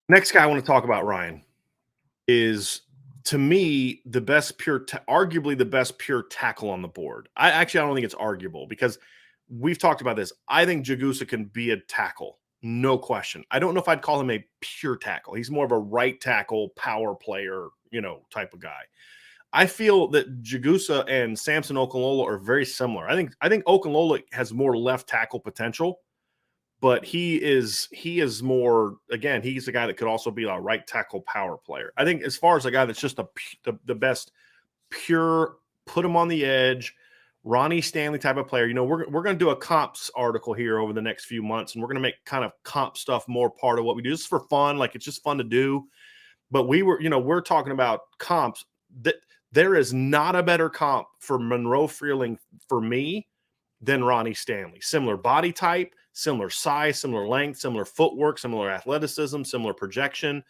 Next guy I want to talk about, Ryan, is to me the best arguably the best pure tackle on the board. I don't think it's arguable because we've talked about this. I think Jagusa can be a tackle, no question. I don't know if I'd call him a pure tackle. He's more of a right tackle, power player, type of guy. I feel that Jagusa and Samson Okunlola are very similar. I think Okunlola has more left tackle potential, but he is more, again, he's a guy that could also be a right tackle power player. I think as far as a guy that's just the best pure, put him on the edge, Ronnie Stanley type of player. We're going to do a comps article here over the next few months, and we're going to make kind of comp stuff more part of what we do. This is for fun. Like, it's just fun to do. But we're talking about comps. That there is not a better comp for Monroe Freeling for me than Ronnie Stanley. Similar body type, similar size, similar length, similar footwork, similar athleticism, similar projection,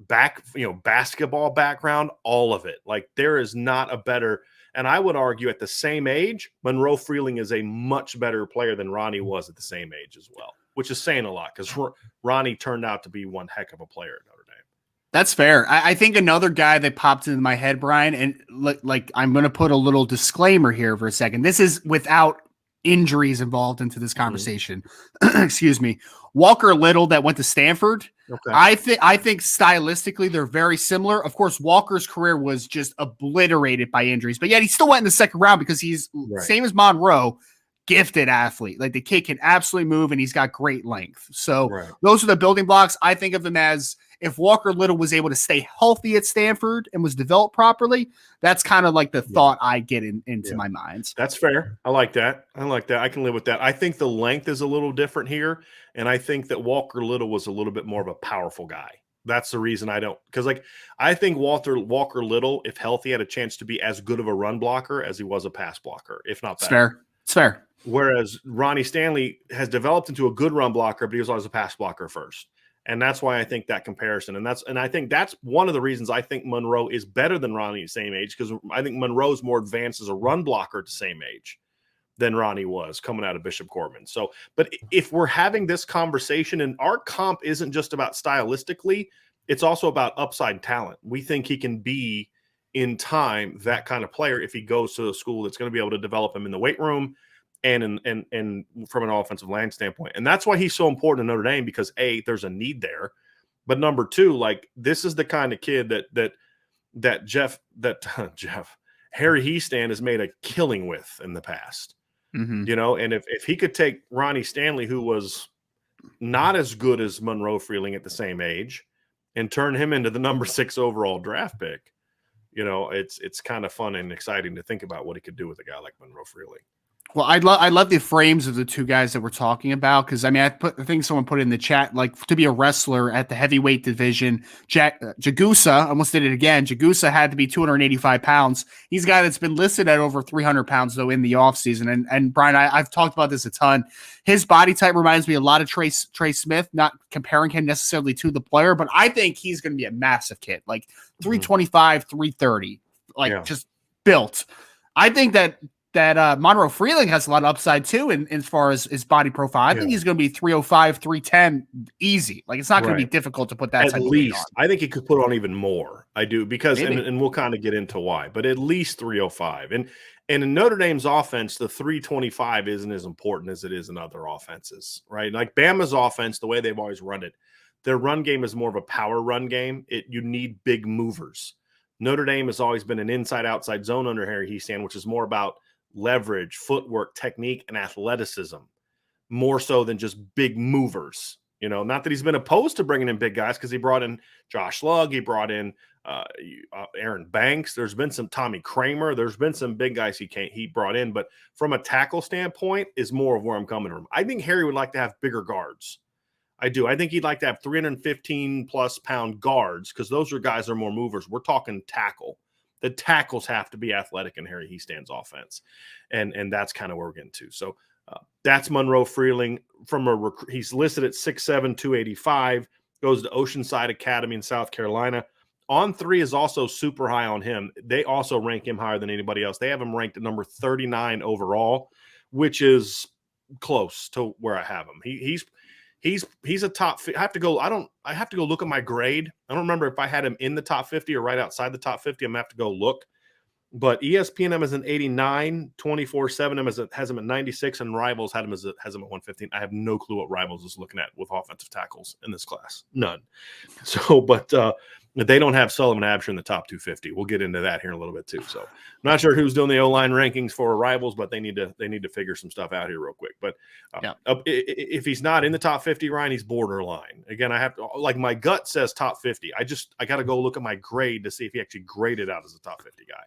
basketball background, all of it. Like, there is not a better, and I would argue at the same age, Monroe Freeling is a much better player than Ronnie was at the same age as well, which is saying a lot because Ronnie turned out to be one heck of a player at Notre Dame. That's fair. I think another guy that popped into my head, Brian, and like I'm going to put a little disclaimer here for a second. This is without injuries involved into this conversation. Excuse me. Walker Little that went to Stanford. Okay. I think stylistically they're very similar. Of course, Walker's career was just obliterated by injuries, but yet he still went in the second round because he's same as Monroe, gifted athlete. Like, the kid can absolutely move and he's got great length. So those are the building blocks. I think of them as, if Walker Little was able to stay healthy at Stanford and was developed properly, that's kind of like the thought I get into my mind. That's fair. I like that. I can live with that. I think the length is a little different here, and I think that Walker Little was a little bit more of a powerful guy. That's the reason I don't – because, I think Walker Little, if healthy, had a chance to be as good of a run blocker as he was a pass blocker, if not better. It's fair. Whereas Ronnie Stanley has developed into a good run blocker, but he was always a pass blocker first. And that's why I think that comparison, and I think that's one of the reasons I think Monroe is better than Ronnie at the same age, because I think Monroe's more advanced as a run blocker at the same age than Ronnie was coming out of Bishop Corbin. So, but if we're having this conversation, and our comp isn't just about stylistically, it's also about upside talent. We think he can be in time that kind of player if he goes to a school that's going to be able to develop him in the weight room and from an offensive line standpoint. And that's why he's so important to Notre Dame, because A, there's a need there. But number two, like, this is the kind of kid that Harry Hiestand has made a killing with in the past. And if he could take Ronnie Stanley, who was not as good as Monroe Freeling at the same age, and turn him into the number 6 overall draft pick, it's kind of fun and exciting to think about what he could do with a guy like Monroe Freeling. Well, I love the frames of the two guys that we're talking about, because I think someone put it in the chat, like, to be a wrestler at the heavyweight division, Jagusa, I almost did it again. Jagusa had to be 285 pounds. He's a guy that's been listed at over 300 pounds though in the offseason. And Brian, I've talked about this a ton. His body type reminds me a lot of Trey Smith, not comparing him necessarily to the player, but I think he's going to be a massive kid, like 325, 330, just built. I think that Monroe Freeling has a lot of upside too, in as far as his body profile. I think he's going to be 305, 310 easy. Like, it's not going to be difficult to put that at least. I think he could put on even more. I do, because and we'll kind of get into why, but at least 305. And in Notre Dame's offense, the 325 isn't as important as it is in other offenses, right? Like Bama's offense, the way they've always run it, their run game is more of a power run game. You need big movers. Notre Dame has always been an inside-outside zone under Harry Hiestand, which is more about leverage, footwork, technique, and athleticism, more so than just big movers. Not that he's been opposed to bringing in big guys, because he brought in Josh Lugg, he brought in Aaron Banks. There's been some Tommy Kramer. There's been some big guys he brought in, but from a tackle standpoint is more of where I'm coming from. I think Harry would like to have bigger guards. I do. I think he'd like to have 315 plus pound guards, because those are guys that are more movers. We're talking tackle. The tackles have to be athletic in Harry Hiestand's offense. And that's kind of where we're getting to. So that's Monroe Freeling. He's listed at 6'7", 285, goes to Oceanside Academy in South Carolina. On3 is also super high on him. They also rank him higher than anybody else. They have him ranked at number 39 overall, which is close to where I have him. He's a top. I have to go. I have to go look at my grade. I don't remember if I had him in the top 50 or right outside the top 50. I'm gonna have to go look. But ESPN is an 89, 24/7 has him at 96, and Rivals has him at 115. I have no clue what Rivals is looking at with offensive tackles in this class. None. So, but they don't have Sullivan Absher in the top 250. We'll get into that here in a little bit too. So, I'm not sure who's doing the O-line rankings for Rivals, but they need to figure some stuff out here real quick. But if he's not in the top 50, Ryan, he's borderline. Again, I have to, like, my gut says top 50. I got to go look at my grade to see if he actually graded out as a top 50 guy.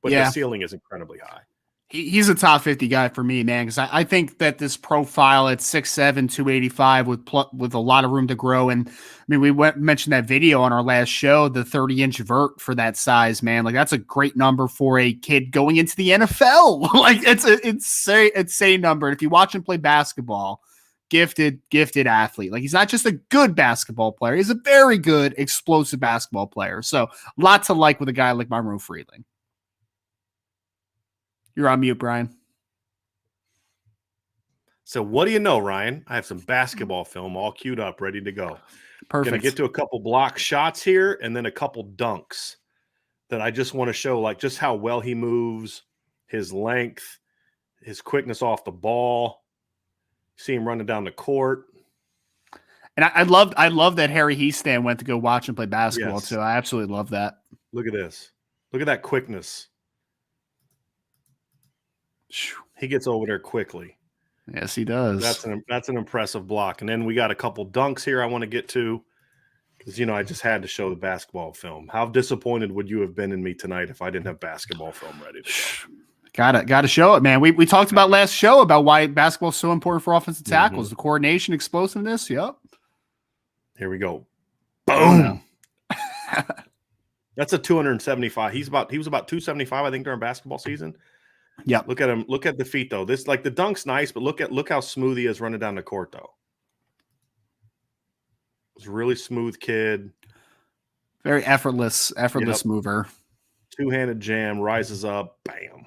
But the ceiling is incredibly high. He's a top 50 guy for me, man, because I think that this profile at 6'7", 285 with a lot of room to grow. And I mean, we mentioned that video on our last show, the 30-inch vert for that size, man. Like, that's a great number for a kid going into the NFL. Like, it's an insane number. And if you watch him play basketball, gifted athlete. Like, he's not just a good basketball player. He's a very good, explosive basketball player. So, lots to like with a guy like Monroe Freeling. You're on mute, Brian. So what do you know, Ryan? I have some basketball film all queued up, ready to go. Perfect. Going to get to a couple block shots here and then a couple dunks that I just want to show, like, just how well he moves, his length, his quickness off the ball. See him running down the court. And I love that Harry Heastan went to go watch him play basketball too. I absolutely love that. Look at this. Look at that quickness. He gets over there quickly. Yes, he does. That's an impressive block. And then we got a couple dunks here I want to get to because, I just had to show the basketball film. How disappointed would you have been in me tonight if I didn't have basketball film ready to go? Gotta show it, man. We talked about last show about why basketball is so important for offensive tackles. The coordination, explosiveness. Yep. Here we go. Boom. That's a 275. He was about 275, I think, during basketball season. Yeah, look at him. Look at the feet, though. This, like, the dunk's nice, but look how smooth he is running down the court, though. It's a really smooth kid. Very effortless mover. Two-handed jam, rises up, bam.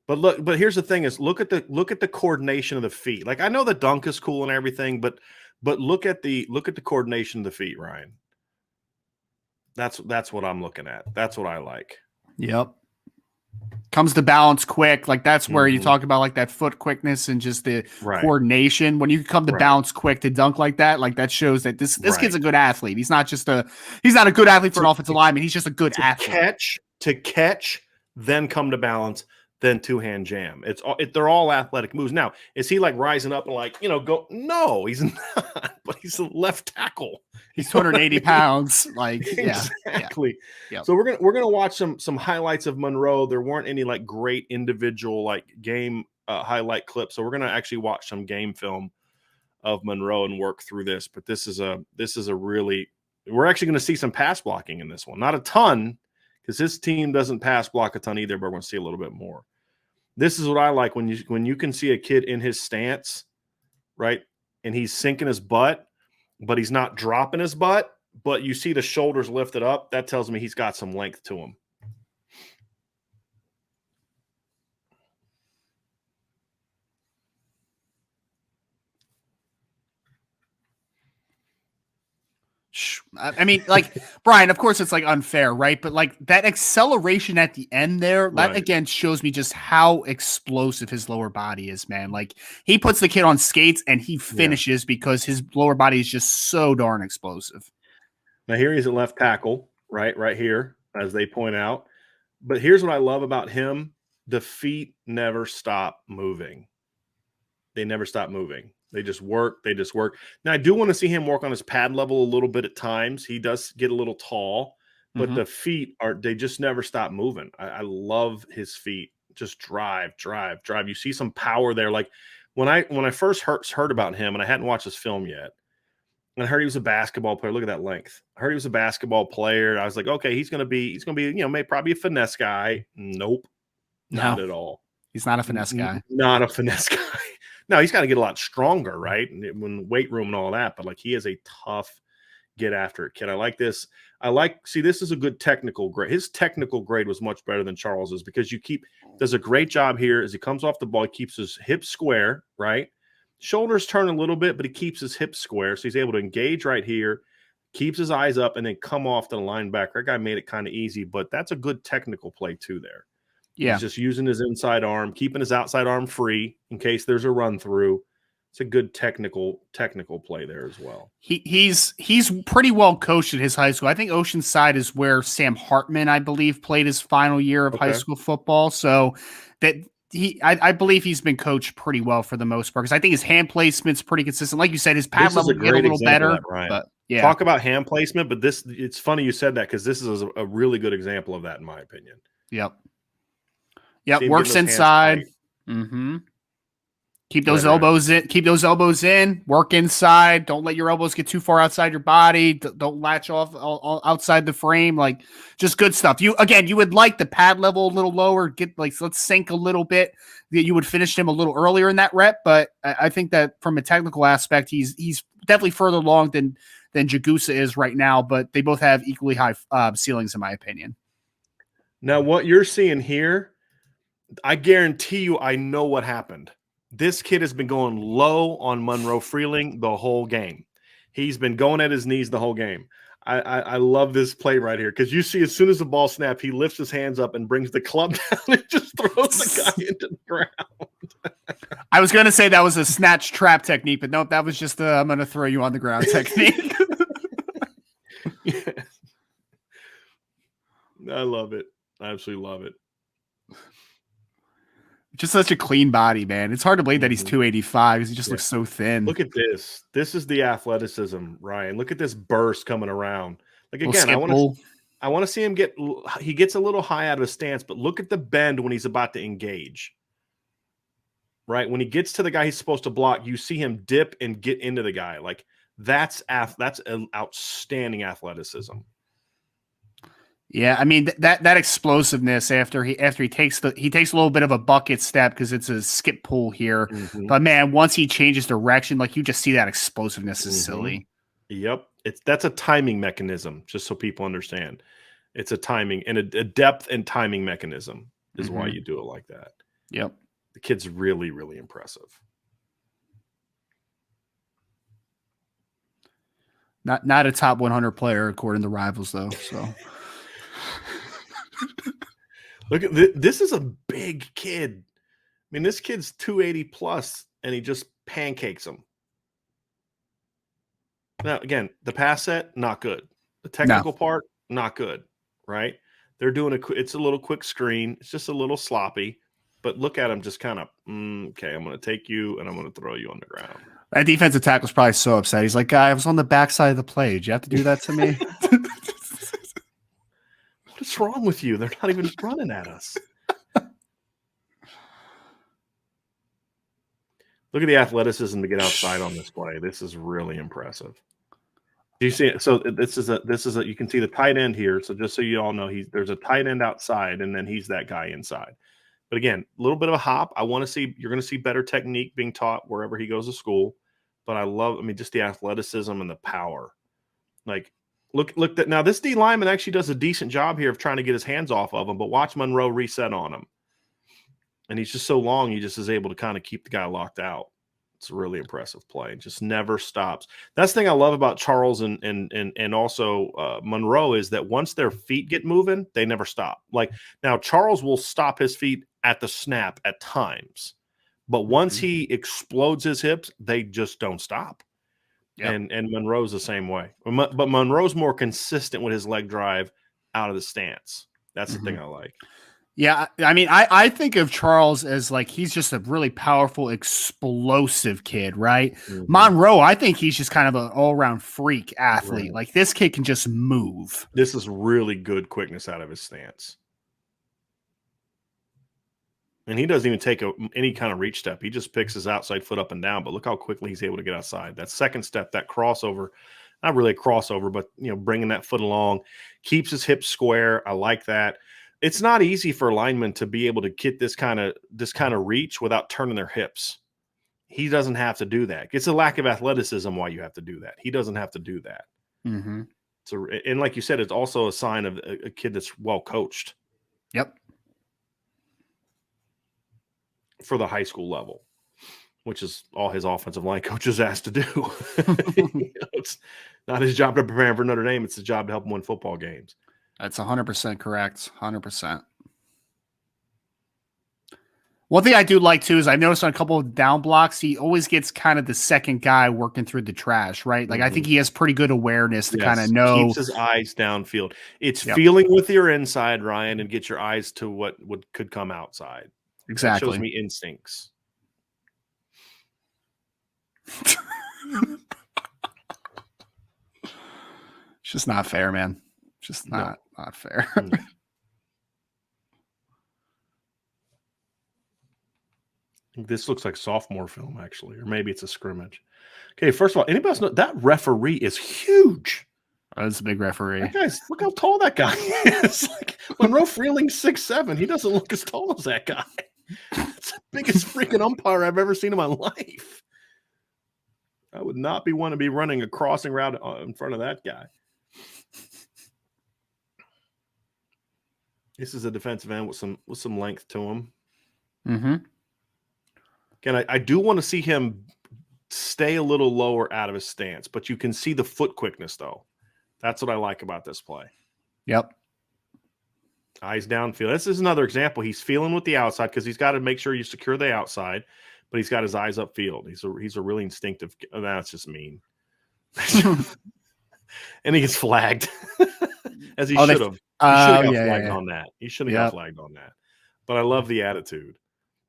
But here's the thing: is look at the coordination of the feet. Like, I know the dunk is cool and everything, but look at the coordination of the feet, Ryan. That's what I'm looking at. That's what I like. Yep. Comes to balance quick. Like, that's where you talk about, like, that foot quickness and just the coordination. When you come to balance quick to dunk like that shows that this kid's a good athlete. He's not a good athlete for an offensive lineman. He's just a good athlete. To catch, then come to balance, then two-hand jam. They're all athletic moves. Now, is he, like, rising up and, like, go? No, he's not. But he's a left tackle. He's 280 pounds. Like, exactly. Yeah. So we're gonna watch some highlights of Monroe. There weren't any, like, great individual, like, game highlight clips. So we're gonna actually watch some game film of Monroe and work through this. But this is a really, we're actually gonna see some pass blocking in this one. Not a ton, because his team doesn't pass block a ton either. But we're gonna see a little bit more. This is what I like when you can see a kid in his stance, right, and he's sinking his butt, but he's not dropping his butt, but you see the shoulders lifted up. That tells me he's got some length to him. I mean, like, Brian, of course it's, like, unfair, right? But, like, that acceleration at the end there, that again shows me just how explosive his lower body is, man. Like, he puts the kid on skates and he finishes because his lower body is just so darn explosive. Now, here he's a left tackle, right here, as they point out. But here's what I love about him. The feet never stop moving. They never stop moving. They just work. Now, I do want to see him work on his pad level a little bit at times. He does get a little tall, but the feet they just never stop moving. I love his feet. Just drive. You see some power there. Like, when I first heard about him, and I hadn't watched his film yet, and I heard he was a basketball player. Look at that length. I heard he was a basketball player. I was like, okay, he's gonna be, maybe probably a finesse guy. Nope, not at all. He's not a finesse guy. Not a finesse guy. No, he's got to get a lot stronger, right? When weight room and all that, but, like, he is a tough get after it kid. I like this. This is a good technical grade. His technical grade was much better than Charles's because does a great job here as he comes off the ball. He keeps his hips square, right? Shoulders turn a little bit, but he keeps his hips square, so he's able to engage right here, keeps his eyes up, and then come off to the linebacker. That guy made it kind of easy, but that's a good technical play too there. Yeah. He's just using his inside arm, keeping his outside arm free in case there's a run through. It's a good technical play there as well. He's pretty well coached at his high school. I think Oceanside is where Sam Hartman, I believe, played his final year of high school football. So that I believe he's been coached pretty well for the most part, because I think his hand placement's pretty consistent. Like you said, his pad level get a little better. But yeah, talk about hand placement. But it's funny you said that, because this is a really good example of that, in my opinion. Yep. Works inside. Mm-hmm. Keep those elbows in. Keep those elbows in. Work inside. Don't let your elbows get too far outside your body. Don't latch off outside the frame. Like, just good stuff. You would like the pad level a little lower. Let's sink a little bit. You would finish him a little earlier in that rep, but I think that from a technical aspect, he's definitely further along than Jagusa is right now. But they both have equally high ceilings, in my opinion. Now, what you're seeing here, I guarantee you, I know what happened. This kid has been going low on Monroe Freeling the whole game. He's been going at his knees the whole game. I love this play right here, because you see, as soon as the ball snapped, he lifts his hands up and brings the club down and just throws the guy into the ground. I was going to say that was a snatch trap technique, but no, that was just I'm going to throw you on the ground technique. Yes. I love it. I absolutely love it. Just such a clean body, man. It's hard to believe that he's 285 because he just looks so thin. Look at this. This is the athleticism, Ryan. Look at this burst coming around. Like, again, I want to see him he gets a little high out of his stance, but look at the bend when he's about to engage. Right? When he gets to the guy he's supposed to block, you see him dip and get into the guy. Like, that's an outstanding athleticism. Yeah, I mean that explosiveness after he takes a little bit of a bucket step, because it's a skip pull here. Mm-hmm. But man, once he changes direction, like, you just see that explosiveness is silly. Yep, that's a timing mechanism. Just so people understand, it's a timing and a depth and timing mechanism is why you do it like that. Yep, the kid's really, really impressive. Not a top 100 player according to Rivals though. So. Look at this is a big kid. I mean, this kid's 280 plus, and he just pancakes him. Now, again, the pass set, not good. The technical part, not good, right? They're doing it's a little quick screen. It's just a little sloppy. But look at him just kind of, okay, I'm going to take you, and I'm going to throw you on the ground. That defensive tackle's probably so upset. He's like, guy, I was on the backside of the play. Did you have to do that to me? What's wrong with you? They're not even running at us. Look at the athleticism to get outside on this play. This is really impressive. Do you see it? So this is a you can see the tight end here. So just so you all know, there's a tight end outside, and then he's that guy inside. But again, a little bit of a hop. You're going to see better technique being taught wherever he goes to school. But just the athleticism and the power. Like, look that now this D lineman actually does a decent job here of trying to get his hands off of him, but watch Monroe reset on him. And he's just so long, he just is able to kind of keep the guy locked out. It's a really impressive play. It just never stops. That's the thing I love about Charles and also Monroe is that once their feet get moving, they never stop. Like, now Charles will stop his feet at the snap at times, but once he explodes his hips, they just don't stop. Yep. And Monroe's the same way. But Monroe's more consistent with his leg drive out of the stance. That's the thing I like. Yeah, I mean, I think of Charles as like he's just a really powerful, explosive kid, right? Monroe, I think he's just kind of an all-around freak athlete. Right. Like, this kid can just move. This is really good quickness out of his stance. And he doesn't even take any kind of reach step. He just picks his outside foot up and down. But look how quickly he's able to get outside. That second step, that crossover, not really a crossover, but bringing that foot along, keeps his hips square. I like that. It's not easy for a lineman to be able to get this kind of reach without turning their hips. He doesn't have to do that. It's a lack of athleticism why you have to do that. He doesn't have to do that. Mm-hmm. So, and like you said, it's also a sign of a kid that's well coached. Yep. For the high school level. which is all his offensive line coach is asked to do. It's not his job to prepare him for Notre Dame. It's his job to help him win football games. That's 100% correct. 100%. One thing I do like too is I noticed on a couple of down blocks, he always gets kind of the second guy working through the trash, right? Like I think he has pretty good awareness to kind of know. Keeps his eyes downfield. It's feeling with your inside, Ryan, and get your eyes to what could come outside. Exactly. That shows me instincts. It's just not fair, man. Just not fair. No. This looks like sophomore film, actually, or maybe it's a scrimmage. Okay, first of all, anybody else know that referee is huge? Oh, that's a big referee. That guy's, look how tall that guy is. Like Monroe Freeling 6'7". He doesn't look as tall as that guy. That's the biggest freaking umpire I've ever seen in my life. I would not want to be running a crossing route in front of that guy. This is a defensive end with some length to him. Mm-hmm. Again, I do want to see him stay a little lower out of his stance, but you can see the foot quickness, though. That's what I like about this play. Yep. Eyes downfield. This is another example. He's feeling with the outside because he's got to make sure you secure the outside, but he's got his eyes upfield. He's a really instinctive. Oh, that's just mean. And he gets flagged as he should have. He should have got flagged on that. He should have got flagged on that. But I love the attitude.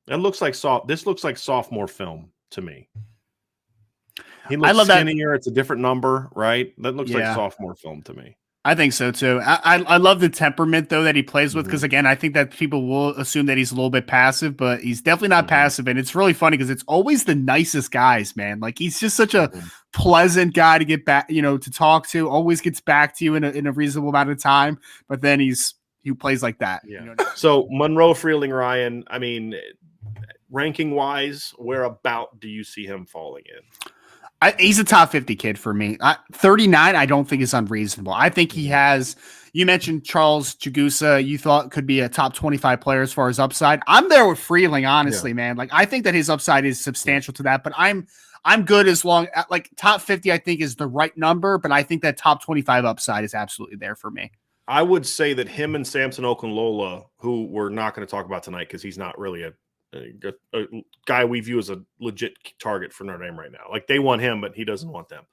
That looks like this looks like sophomore film to me. He looks skinnier. It's a different number, right? That looks like sophomore film to me. I think so too. I love the temperament though that he plays with because again, I think that people will assume that he's a little bit passive, but he's definitely not passive. And it's really funny because it's always the nicest guys, man. Like he's just such a pleasant guy to get back, to talk to. Always gets back to you in a reasonable amount of time. But then he plays like that. Yeah. So Monroe Freeling, Ryan. I mean, ranking wise, where about do you see him falling in? He's a top 50 kid for me. 39, I don't think is unreasonable. I think he has. You mentioned Charles Jagusa. You thought could be a top 25 player as far as upside. I'm there with Freeling, honestly, man. Like I think that his upside is substantial to that. But I'm good as long like top 50. I think is the right number. But I think that top 25 upside is absolutely there for me. I would say that him and Samson Okunlola, who we're not going to talk about tonight because he's not really a guy we view as a legit target for Notre Dame right now. Like they want him, but he doesn't want them.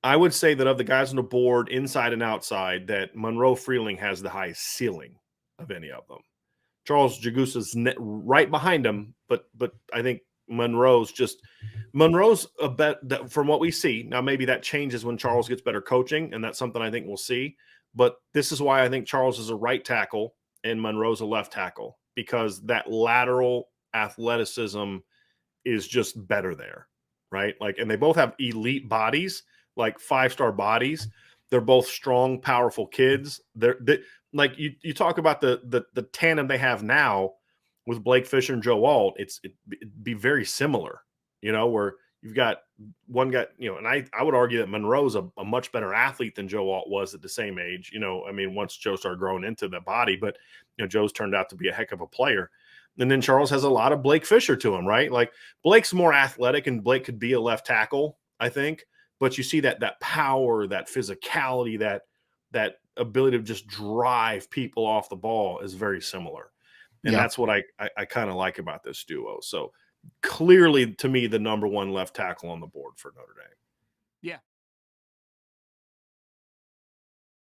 I would say that of the guys on the board, inside and outside, that Monroe Freeling has the highest ceiling of any of them. Charles Jagusa's right behind him, but I think Monroe's a bet that from what we see. Now maybe that changes when Charles gets better coaching, and that's something I think we'll see. But this is why I think Charles is a right tackle and Monroe's a left tackle. Because that lateral athleticism is just better there, right? Like, and they both have elite bodies, like 5-star bodies. They're both strong, powerful kids. They're like you talk about the tandem they have now with Blake Fisher and Joe Alt. It'd be very similar, where you've got one guy, and I would argue that Monroe's a much better athlete than Joe Alt was at the same age. I mean, once Joe started growing into the body, but Joe's turned out to be a heck of a player. And then Charles has a lot of Blake Fisher to him, right? Like Blake's more athletic and Blake could be a left tackle, I think. But you see that power, that physicality, that ability to just drive people off the ball is very similar. And that's what I kind of like about this duo. So clearly, to me, the number one left tackle on the board for Notre Dame. Yeah.